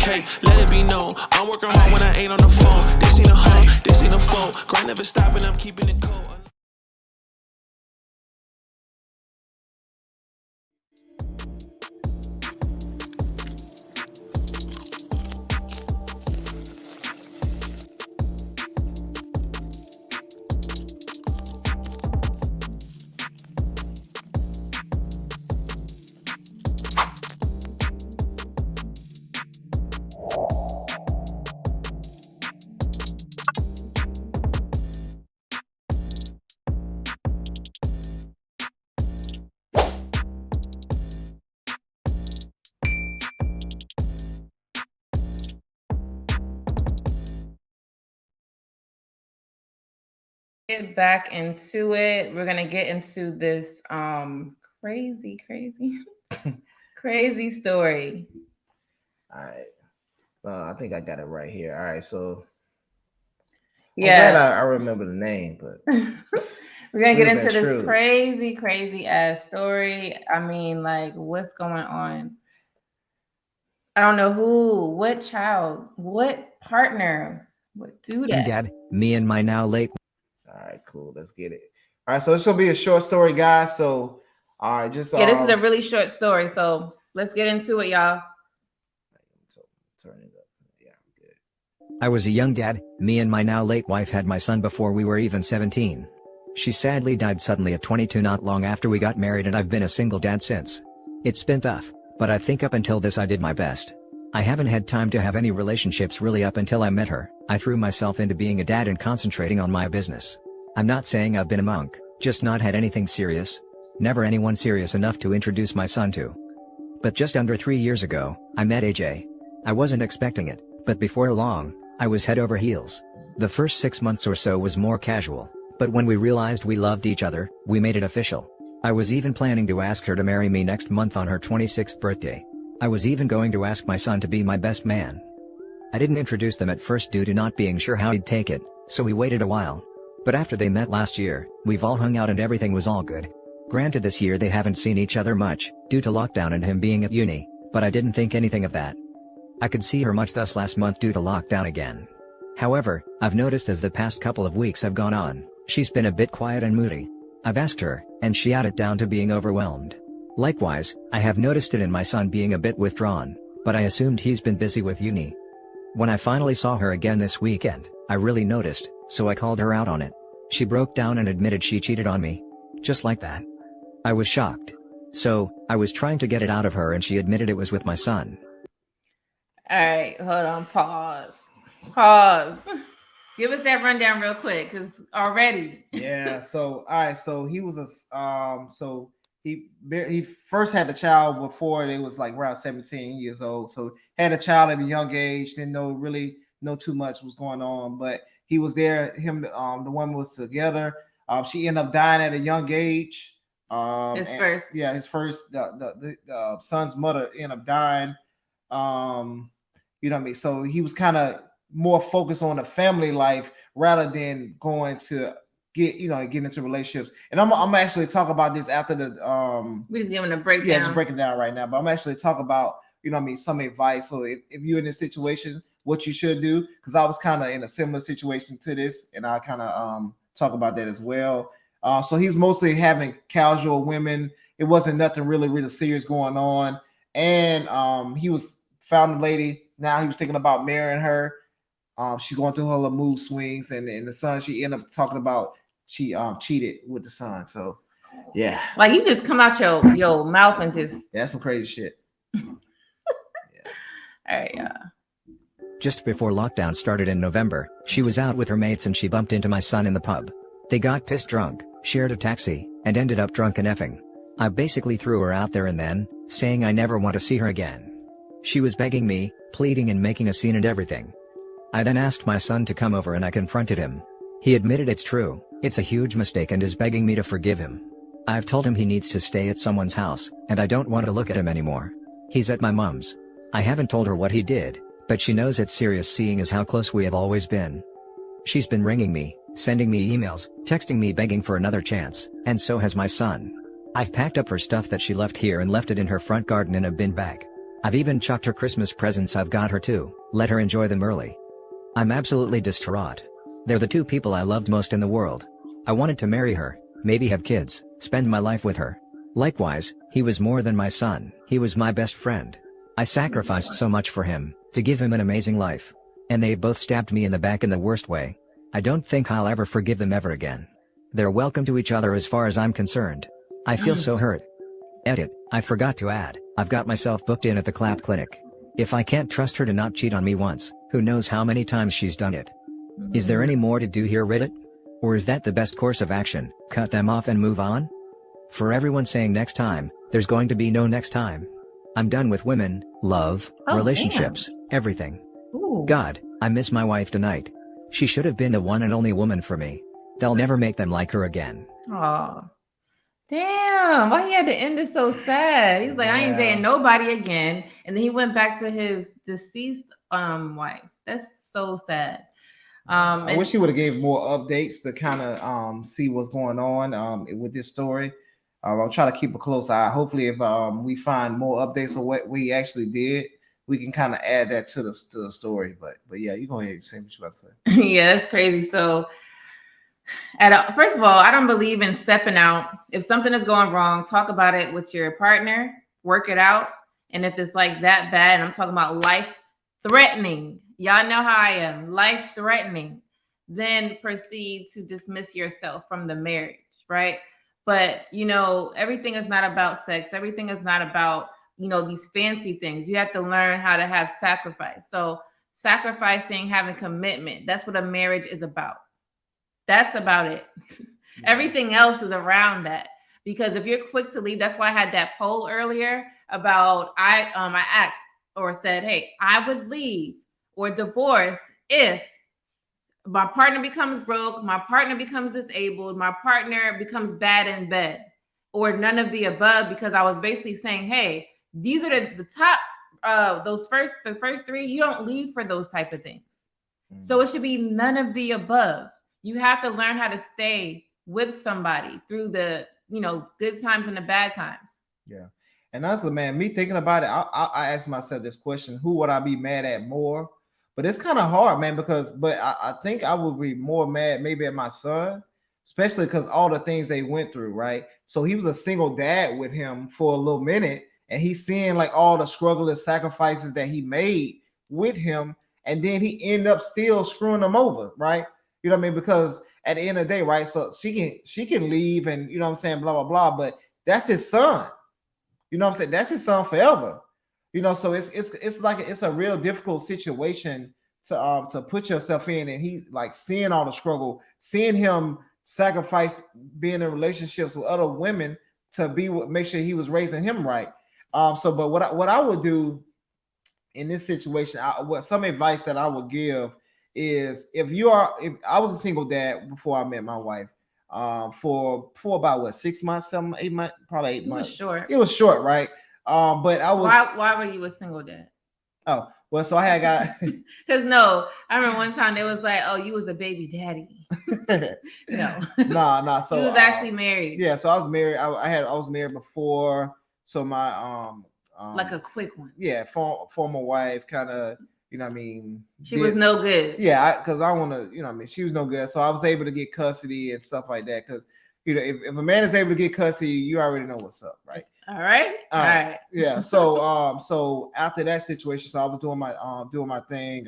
Hey, let it be known, I'm working hard when I ain't on the phone. This ain't a home, this ain't a phone. Grind never stopping, I'm keeping it cold. Get back into it. We're gonna get into this crazy crazy story. All right. I think I got it right here. All right, so yeah, I'm glad I remember the name, but we're gonna get into this crazy ass story. I mean, like, what's going on? I don't know who, what child, what partner would do that. Dad, me and my now late. All right, cool. Let's get it. All right, so this will be a short story, guys. So, all right, just this is a really short story. So let's get into it, y'all. Turn it up. Yeah, good. I was a young dad. Me and my now late wife had my son before we were even 17. She sadly died suddenly at 22 not long after we got married, and I've been a single dad since. It's been tough, but I think up until this I did my best. I haven't had time to have any relationships really up until I met her. I threw myself into being a dad and concentrating on my business. I'm not saying I've been a monk, just not had anything serious. Never anyone serious enough to introduce my son to. But just under 3 years ago, I met AJ. I wasn't expecting it, but before long, I was head over heels. The first 6 months or so was more casual, but when we realized we loved each other, we made it official. I was even planning to ask her to marry me next month on her 26th birthday. I was even going to ask my son to be my best man. I didn't introduce them at first due to not being sure how he'd take it, so we waited a while. But after they met last year, we've all hung out and everything was all good. Granted, this year they haven't seen each other much, due to lockdown and him being at uni, but I didn't think anything of that. I could see her much thus last month due to lockdown again. However, I've noticed as the past couple of weeks have gone on, she's been a bit quiet and moody. I've asked her, and she added down to being overwhelmed. Likewise, I have noticed it in my son being a bit withdrawn, but I assumed he's been busy with uni. When I finally saw her again this weekend, I really noticed, so I called her out on it. She broke down and admitted she cheated on me. Just like that. I was shocked. So, I was trying to get it out of her and she admitted it was with my son. Alright, hold on, pause. Give us that rundown real quick, because already. Yeah, so, all right, so he was he first had the child before they was like around 17 years old. So had a child at a young age, didn't really know too much was going on, but he was there. The woman was together. She ended up dying at a young age. His first, the son's mother ended up dying. You know what I mean? So he was kind of more focused on the family life rather than going to get into relationships. And I'm actually talk about this after the we're just giving a breakdown. Yeah, just breaking down right now. But I'm actually talk about some advice. So if you're in this situation, what you should do, because I was kind of in a similar situation to this, and I kind of talk about that as well. So he's mostly having casual women. It wasn't nothing really serious going on, and he was found a lady. Now he was thinking about marrying her. She's going through her little mood swings, and the son, she ended up talking about she cheated with the son. So yeah, like you just come out your mouth and just that's some crazy shit. Yeah. All right, Just before lockdown started in November, she was out with her mates and she bumped into my son in the pub. They got pissed drunk, shared a taxi, and ended up drunk and effing. I basically threw her out there and then, saying I never want to see her again. She was begging me, pleading and making a scene and everything. I then asked my son to come over and I confronted him. He admitted it's true, it's a huge mistake and is begging me to forgive him. I've told him he needs to stay at someone's house, and I don't want to look at him anymore. He's at my mom's. I haven't told her what he did, but she knows it's serious seeing as how close we have always been. She's been ringing me, sending me emails, texting me begging for another chance, and so has my son. I've packed up her stuff that she left here and left it in her front garden in a bin bag. I've even chucked her Christmas presents I've got her too, let her enjoy them early. I'm absolutely distraught. They're the two people I loved most in the world. I wanted to marry her, maybe have kids, spend my life with her. Likewise, he was more than my son, he was my best friend. I sacrificed so much for him, to give him an amazing life. And they both stabbed me in the back in the worst way. I don't think I'll ever forgive them ever again. They're welcome to each other as far as I'm concerned. I feel so hurt. Edit, I forgot to add, I've got myself booked in at the clap clinic. If I can't trust her to not cheat on me once, who knows how many times she's done it. Is there any more to do here, Reddit? Or is that the best course of action, cut them off and move on? For everyone saying next time, there's going to be no next time. I'm done with women, love, relationships, everything. Ooh. God, I miss my wife tonight. She should have been the one and only woman for me. They'll never make them like her again. Oh, damn. Why he had to end it so sad? He's like, I ain't dating nobody again. And then he went back to his deceased wife. That's so sad. I wish he would have gave more updates to kind of see what's going on with this story. I'll try to keep a close eye. Hopefully, if we find more updates of what we actually did, we can kind of add that to the story. But yeah, you go ahead and say what you about to say. Yeah, it's crazy. So, first of all, I don't believe in stepping out. If something is going wrong, talk about it with your partner, work it out. And if it's like that bad, and I'm talking about life-threatening, y'all know how I am, life-threatening, then proceed to dismiss yourself from the marriage, right? But, you know, everything is not about sex. Everything is not about, you know, these fancy things. You have to learn how to have sacrifice. So sacrificing, having commitment, that's what a marriage is about. That's about it. Everything else is around that. Because if you're quick to leave, that's why I had that poll earlier about, I asked or said, hey, I would leave or divorce if my partner becomes broke, my partner becomes disabled, my partner becomes bad in bed, or none of the above, because I was basically saying, hey, these are the top, the first three, you don't leave for those type of things. So it should be none of the above. You have to learn how to stay with somebody through the, you know, good times and the bad times. Yeah. And honestly, man, me thinking about it, I asked myself this question: who would I be mad at more? But it's kind of hard, man, because I think I would be more mad maybe at my son, especially because all the things they went through, right? So he was a single dad with him for a little minute, and he's seeing like all the struggle and sacrifices that he made with him, and then he ended up still screwing them over, right? You know what I mean? Because at the end of the day, right? So she can leave, and you know what I'm saying, blah blah blah, but that's his son. You know what I'm saying? That's his son forever. You know, so it's like it's a real difficult situation to put yourself in, and he's like seeing all the struggle, seeing him sacrifice being in relationships with other women to make sure he was raising him right. So, but what I would do in this situation, what some advice that I would give is if I was a single dad before I met my wife, for about 6 months, 8 months, probably 8 months. Short. It was short, right? But I was. Why were you a single dad? Oh, well, so I had got. Because no, I remember one time they was like, "Oh, you was a baby daddy." No, nah. So he was actually married. Yeah, so I was married. I was married before. So my like a quick one. Yeah, former wife, kind of. You know what I mean? She was no good. Yeah, because I want to. You know what I mean? She was no good. So I was able to get custody and stuff like that. Because you know, if a man is able to get custody, you already know what's up, right? All right. Yeah. So so after that situation, so I was doing my thing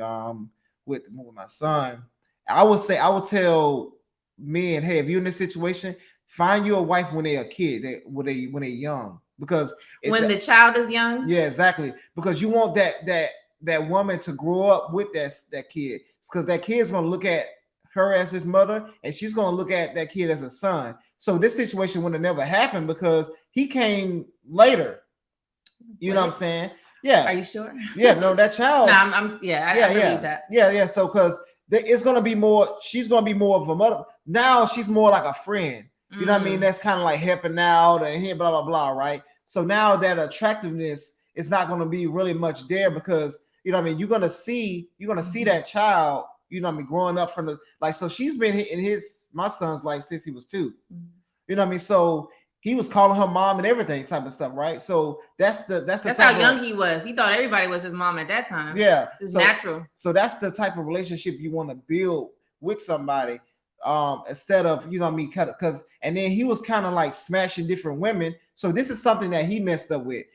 with my son. I would tell men, hey, if you're in this situation, find you a wife when they're a kid, when they're young, because when the child is young. Yeah, exactly. Because you want that woman to grow up with that kid, because that kid's gonna look at her as his mother, and she's gonna look at that kid as a son. So this situation would have never happened because he came later. You know what I'm saying? Yeah. Are you sure? Yeah. No, that child. No, I believe that. Yeah. So because it's gonna be more. She's gonna be more of a mother. Now she's more like a friend. You know what I mean? That's kind of like helping out and here, blah blah blah. Right. So now that attractiveness is not gonna be really much there, because you know what I mean. You're gonna see that child. You know what I mean, growing up from the so she's been in my son's life since he was 2. You know what I mean? So he was calling her mom and everything type of stuff, right? So that's how young he was. He thought everybody was his mom at that time. Yeah, it was natural. So that's the type of relationship you want to build with somebody, instead of, you know what I mean, because and then he was kind of like smashing different women. So this is something that he messed up with.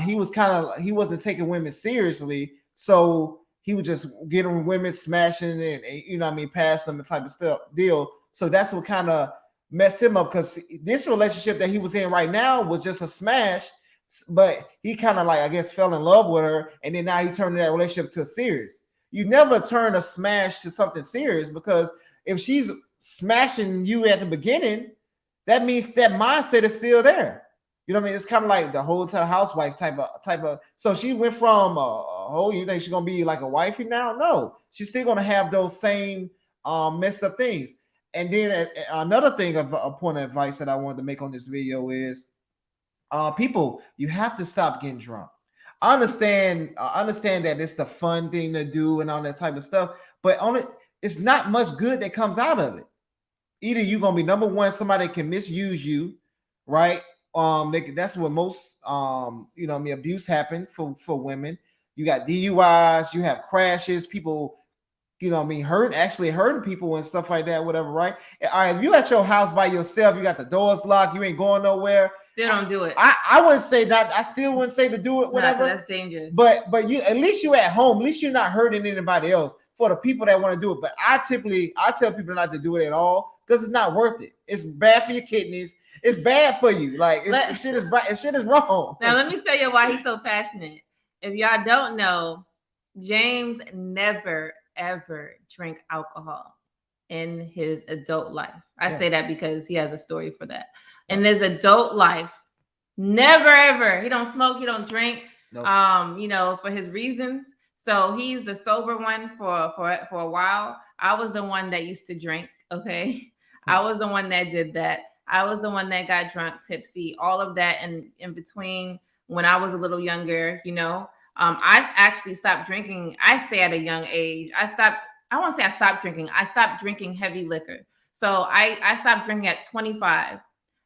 He wasn't taking women seriously, so he was just getting women, smashing and you know what I mean, pass them the type of stuff deal. So that's what kind of messed him up, because this relationship that he was in right now was just a smash, but he kind of like, I guess, fell in love with her, and then now he turned that relationship to serious. You never turn a smash to something serious, because if she's smashing you at the beginning, that means that mindset is still there. You know what I mean? It's kind of like the Hotel Housewife type of. So she went from you think she's gonna be like a wifey now? No, she's still gonna have those same messed up things. And then another thing, a point of advice that I wanted to make on this video is, people, you have to stop getting drunk. I understand that it's the fun thing to do and all that type of stuff, but it's not much good that comes out of it. Either you're gonna be, number one, somebody can misuse you, right? That's what most you know, I mean, abuse happen for women. You got DUIs, you have crashes, people, you know what I mean, actually hurting people and stuff like that, whatever, right? All right, if you at your house by yourself, you got the doors locked, you ain't going nowhere. Still don't do it. I wouldn't say that. I still wouldn't say to do it, whatever. That's dangerous. But you, at least you at home. At least you're not hurting anybody else. For the people that want to do it, but I tell people not to do it at all, because it's not worth it. It's bad for your kidneys. It's bad for you. Like shit is wrong. Now let me tell you why he's so passionate. If y'all don't know, James never ever drank alcohol in his adult life. I say that because he has a story for that. In his adult life, never ever. He don't smoke, he don't drink. Nope. You know, for his reasons. So he's the sober one for a while. I was the one that used to drink. Okay. I was the one that did that. I was the one that got drunk, tipsy, all of that. And in between, when I was a little younger, you know, I actually stopped drinking. I say at a young age, I won't say I stopped drinking. I stopped drinking heavy liquor. So I stopped drinking at 25,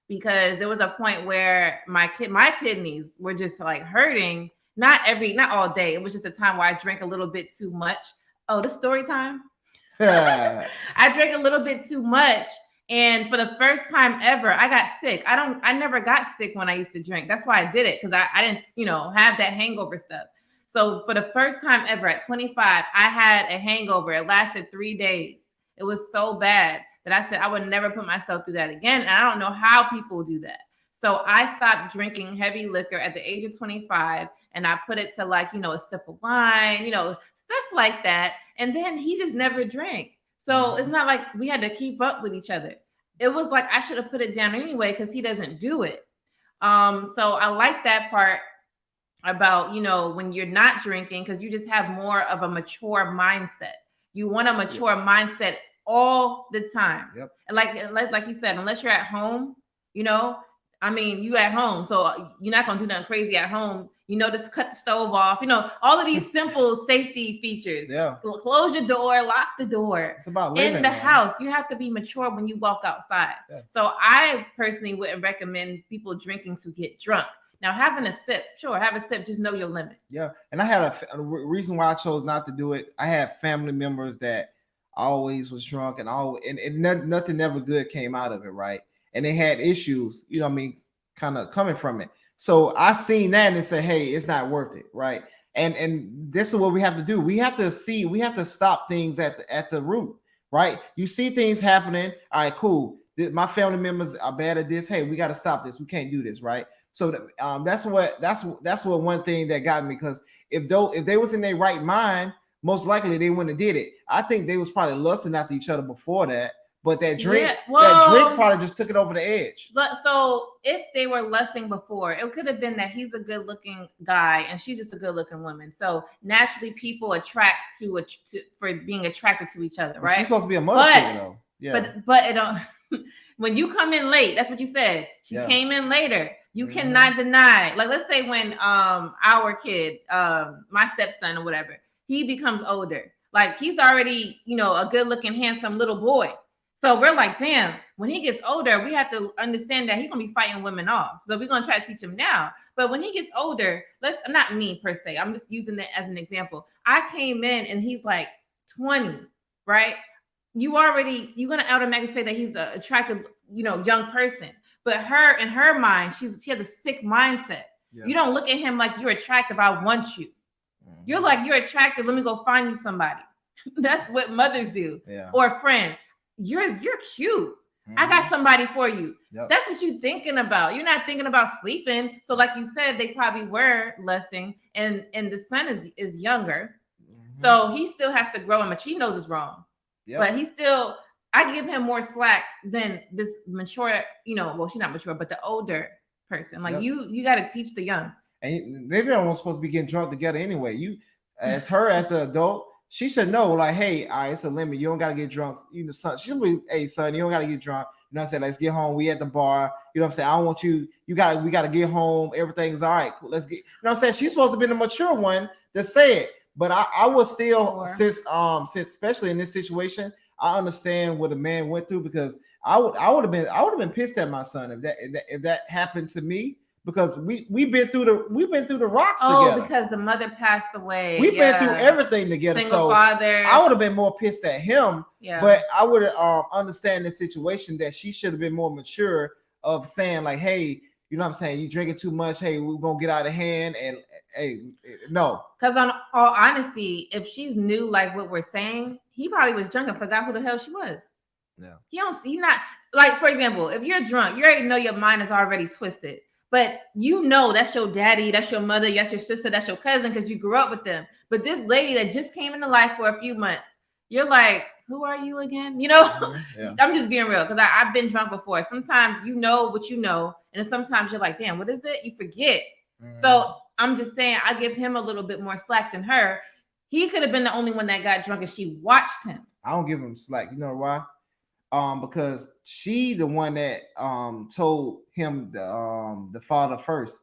because there was a point where my kidneys were just like hurting. Not all day. It was just a time where I drank a little bit too much. Oh, this story time. I drank a little bit too much. And for the first time ever, I got sick. I never got sick when I used to drink. That's why I did it, because I didn't, you know, have that hangover stuff. So for the first time ever at 25, I had a hangover. It lasted 3 days. It was so bad that I said I would never put myself through that again. And I don't know how people do that. So I stopped drinking heavy liquor at the age of 25, and I put it to, like, you know, a sip of wine, you know, stuff like that. And then he just never drank. So it's not like we had to keep up with each other. It was like I should have put it down anyway, because he doesn't do it. So I like that part about, you know, when you're not drinking, because you just have more of a mature mindset. You want a mature mindset all the time. Yep. And like he said, unless you're at home, you know, I mean, you at home, so you're not gonna do nothing crazy at home. You know, just cut the stove off. You know, all of these simple safety features. Yeah. Close your door, lock the door. It's about living in the house. You have to be mature when you walk outside. Yeah. So I personally wouldn't recommend people drinking to get drunk. Now, having a sip, sure, have a sip. Just know your limit. Yeah, and I had a reason why I chose not to do it. I had family members that always was drunk, and nothing ever good came out of it, right? And they had issues, you know what I mean, kind of coming from it. So I seen that and said, hey, it's not worth it, right? And this is what we have to do. We have to stop things at the root, right? You see things happening. All right, cool. My family members are bad at this. Hey, we got to stop this. We can't do this, right? So that's what one thing that got me, because if they was in their right mind, most likely they wouldn't have did it. I think they was probably lusting after each other before that. But that drink probably just took it over the edge. So if they were lusting before, it could have been that he's a good-looking guy and she's just a good-looking woman. So naturally, people attract for being attracted to each other, right? She's supposed to be a mother figure, though. Yeah. But it don't. When you come in late, that's what you said. She came in later. You cannot deny. Like, let's say when our kid, my stepson or whatever, he becomes older. Like, he's already, you know, a good-looking, handsome little boy. So we're like, damn, when he gets older, we have to understand that he's gonna be fighting women off. So we're gonna try to teach him now. But when he gets older, not me per se, I'm just using it as an example. I came in and he's like 20, right? You're gonna automatically say that he's an attractive, young person. But in her mind, she has a sick mindset. Yeah. You don't look at him like you're attractive. I want you. Mm-hmm. You're like, you're attractive. Let me go find you somebody. That's what mothers do. Yeah. Or a friend. You're cute. Mm-hmm. I got somebody for you. Yep. That's what you're thinking about. You're not thinking about sleeping. So, like you said, they probably were lusting, and the son is younger, so he still has to grow and mature. He knows it's wrong, but he still. I give him more slack than this mature. Well, she's not mature, but the older person. Like you got to teach the young. And they're not supposed to be getting drunk together anyway. You, as an adult. She should know, like, hey, all right, it's a limit. You don't gotta get drunk. Son, she should be, hey, son, you don't gotta get drunk. You know what I'm saying? Let's get home. We at the bar. You know what I'm saying? I don't want you. We gotta get home. Everything's all right. Cool. Let's get. You know what I'm saying? She's supposed to be the mature one to say it. But I was still, since especially in this situation, I understand what a man went through, because I would have been pissed at my son if that happened to me. Because we've been through the rocks together. Because the mother passed away. We've been through everything together. Single father. I would have been more pissed at him. Yeah. But I would understand the situation that she should have been more mature of saying, like, hey, you know what I'm saying? You drinking too much. Hey, we're gonna get out of hand. And hey, no. Because on all honesty, if she's new, like what we're saying, he probably was drunk and forgot who the hell she was. Yeah. He's not, like, for example, if you're drunk, you already know your mind is already twisted. But that's your daddy, that's your mother, that's your sister, that's your cousin, because you grew up with them. But this lady that just came into life for a few months, you're like, who are you again? Yeah. I'm just being real, because I've been drunk before. Sometimes you know what you know, and sometimes you're like, damn, what is it? You forget. Mm-hmm. So I'm just saying, I give him a little bit more slack than her. He could have been the only one that got drunk, and she watched him. I don't give him slack. You know why? Because she the one that told him the father first.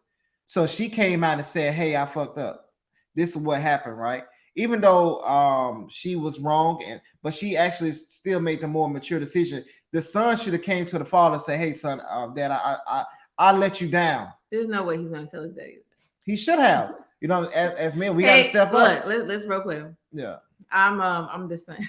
So she came out and said, hey, I fucked up. This is what happened, right? Even though she was wrong, but she actually still made the more mature decision. The son should have came to the father and said, hey, son, dad, I let you down. There's no way he's gonna tell his daddy. He should have. As men, we gotta step up. Let's role play him. Yeah. I'm the son.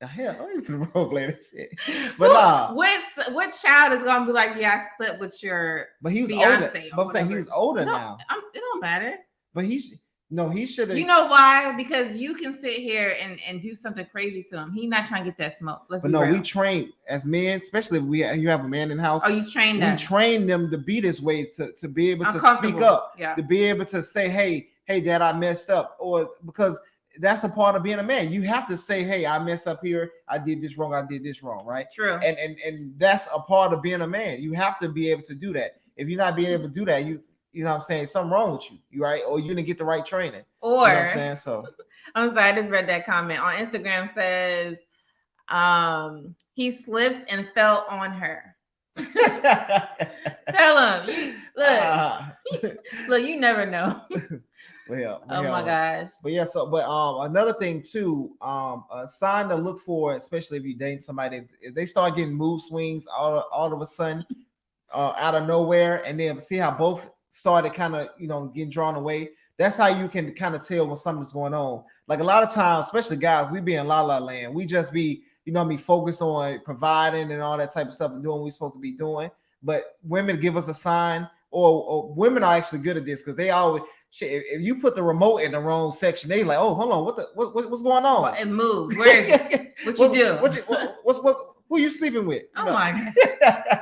Hell, I don't even role play that shit. But what child is gonna be like, yeah, I slept with your Beyonce older. But I'm saying he was older now. It don't matter. But he should have. You know why? Because you can sit here and do something crazy to him. He's not trying to get that smoke. We train as men, especially if you have a man in the house. Oh, you train them. We train them to be this way, to be able to speak up, to be able to say, hey, dad, I messed up, or because that's a part of being a man. You have to say, hey, I messed up here. I did this wrong. Right? True. And that's a part of being a man. You have to be able to do that. If you're not being able to do that, you know what I'm saying, something wrong with you, right? Or you didn't get the right training. Or, you know what I'm saying? So I'm sorry, I just read that comment on Instagram. Says he slips and fell on her. Tell him, look, you never know. Well, oh my gosh. But yeah, another thing too, a sign to look for, especially if you date somebody, if they start getting mood swings all of a sudden, out of nowhere, and then see how both started kind of getting drawn away. That's how you can kind of tell when something's going on. Like a lot of times, especially guys, we be in la la land. We just be focused on providing and all that type of stuff and doing what we're supposed to be doing. But women give us a sign, or women are actually good at this, because they always. If you put the remote in the wrong section, they like, oh, hold on, what's going on? It moves. Where is it? What you do? Who you sleeping with? Oh my God.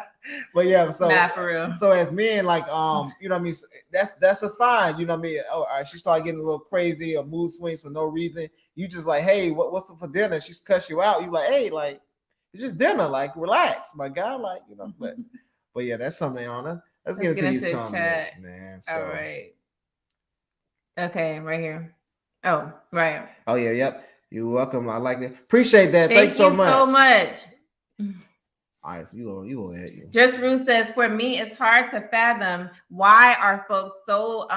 But yeah, so not for real. So as men, like, you know what I mean, that's a sign, you know what I mean. Oh, all right, she started getting a little crazy or mood swings for no reason. You just like, hey, what's for dinner? She cuss you out. You like, hey, like, it's just dinner. Like, relax, my guy. Like, but yeah, that's something on it. Let's get into these comments, man. So. All right. Okay, right here. Oh, right. Oh yeah, yep. You're welcome. I like it. Appreciate that. Thanks so much. Thank you so much. All right, so you go ahead. Just Ruth says, for me, it's hard to fathom why are folks so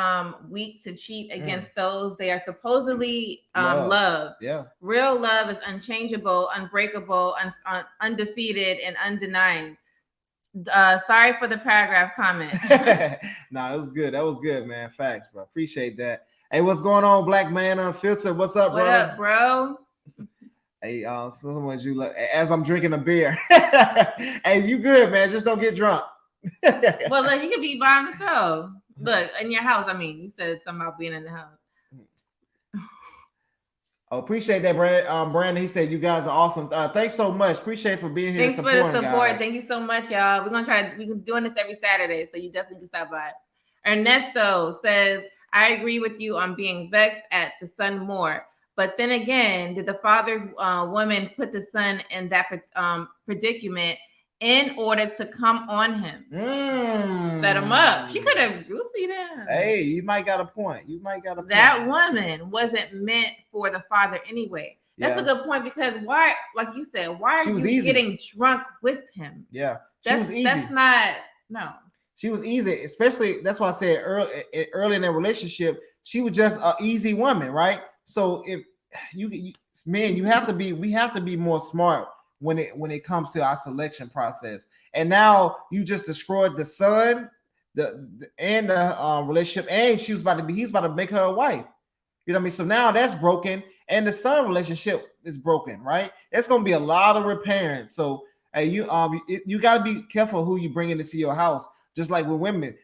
weak to cheat against those they are supposedly love. Yeah. Real love is unchangeable, unbreakable, undefeated, and undenying. Sorry for the paragraph comment. Nah, that was good. That was good, man. Facts, bro. Appreciate that. Hey, what's going on, Black Man Unfiltered? What's up, bro? What up, bro? Hey, so much you look as I'm drinking a beer. Hey, you good, man? Just don't get drunk. Well, look, you could be by himself. Look, in your house. I mean, you said something about being in the house. Oh, appreciate that, Brandon. He said you guys are awesome. Thanks so much. Appreciate for being here. Thanks for the support. Guys. Thank you so much, y'all. We're doing this every Saturday, so you definitely can stop by. Ernesto says, I agree with you on being vexed at the son more. But then again, did the father's woman put the son in that predicament in order to come on him? Set him up. She could have roofied him. Hey, you might got a point. That woman wasn't meant for the father anyway. That's a good point, because why, like you said, why are you getting drunk with him? Yeah, that's not, no. She was easy, especially, that's why I said early in their relationship, she was just an easy woman, right? So if we have to be more smart when it comes to our selection process. And now you just destroyed the son, the relationship, and he's about to make her a wife. You know what I mean? So now that's broken, and the son relationship is broken, right? It's gonna be a lot of repairing. So hey, you got to be careful who you bring into your house. Just like with women,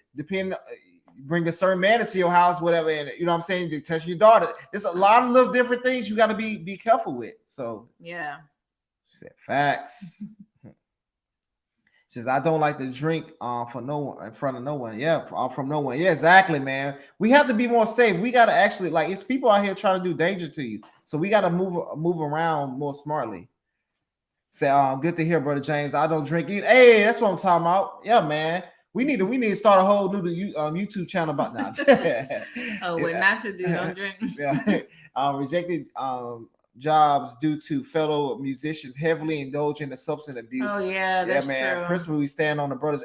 bring a certain man into your house, whatever, and you know what I'm saying, they touch your daughter. There's a lot of little different things you got to be careful with. So yeah, she said facts. She says, I don't like to drink for no one, in front of no one. Yeah, from no one. Yeah, exactly, man. We have to be more safe. We got to actually, like, it's people out here trying to do danger to you, so we got to move around more smartly. Say, good to hear, Brother James. I don't drink either. Hey, that's what I'm talking about. Yeah, man. We need to start a whole new YouTube channel about that. What not to do? Don't drink. Yeah, rejected jobs due to fellow musicians heavily indulging in substance abuse. Oh yeah, that's man. True. Principally, we stand on the brothers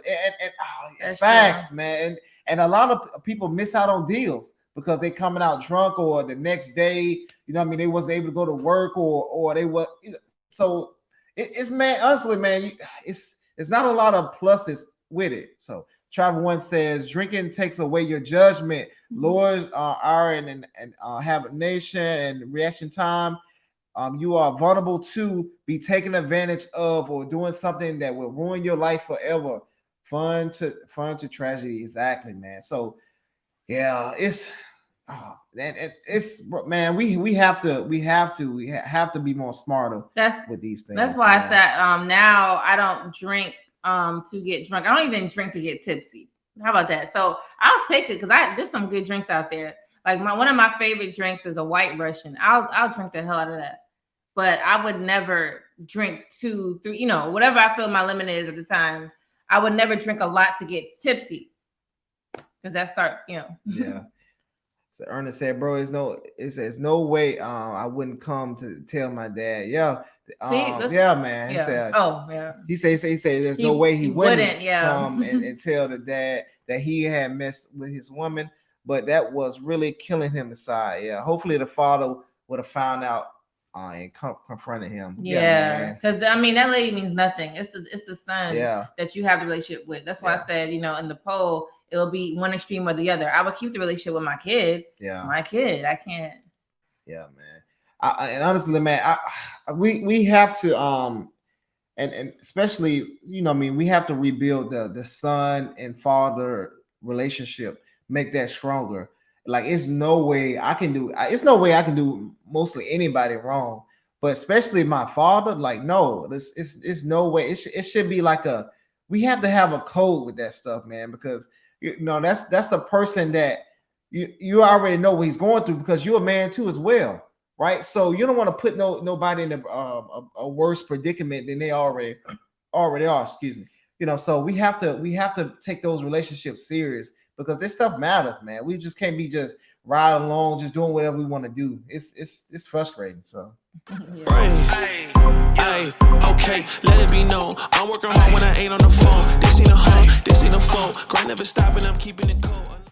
and facts, true. Man. And a lot of people miss out on deals because they coming out drunk, or the next day, you know what I mean, they wasn't able to go to work, or they was. So it's man, honestly, man, it's not a lot of pluses with it. So Travel One says drinking takes away your judgment, lowers iron and hibernation and reaction time. You are vulnerable to be taken advantage of or doing something that will ruin your life forever. Fun to tragedy. Exactly, man. So yeah, it's man, we have to be more smarter with these things. That's why I said now I don't drink to get drunk. I don't even drink to get tipsy. How about that? So I'll take it because there's some good drinks out there. Like one of my favorite drinks is a White Russian. I'll drink the hell out of that. But I would never drink 2, 3, you know, whatever I feel my limit is at the time. I would never drink a lot to get tipsy because that starts, you know. Yeah. So Ernest said, bro, it says no way I wouldn't come to tell my dad. Yeah. Yeah, man. Yeah. He said, oh, yeah. He said there's no way he wouldn't come yeah. and tell the dad that he had messed with his woman, but that was really killing him inside. Yeah. Hopefully the father would have found out and confronted him. Yeah, because I mean that lady means nothing. It's the son that you have the relationship with. That's why I said, you know, in the poll, it'll be one extreme or the other. I would keep the relationship with my kid. Yeah, it's my kid. I can't. Yeah, man. And honestly, man, we have to and especially, you know, I mean, we have to rebuild the son and father relationship, make that stronger. Like it's no way I can do mostly anybody wrong, but especially my father. Like no, it's no way. It should be like we have to have a code with that stuff, man, because you know that's a person that you already know what he's going through because you're a man too as well, right? So you don't want to put nobody in a worse predicament than they already are. Excuse me. You know, so we have to take those relationships serious. Because this stuff matters, man. We just can't be just riding along, just doing whatever we want to do. It's frustrating. So, okay. cake, let it be known. I'm working hard when I ain't on the phone. This ain't a hoe, this ain't a foe. Grind never stopping, I'm keeping it cold.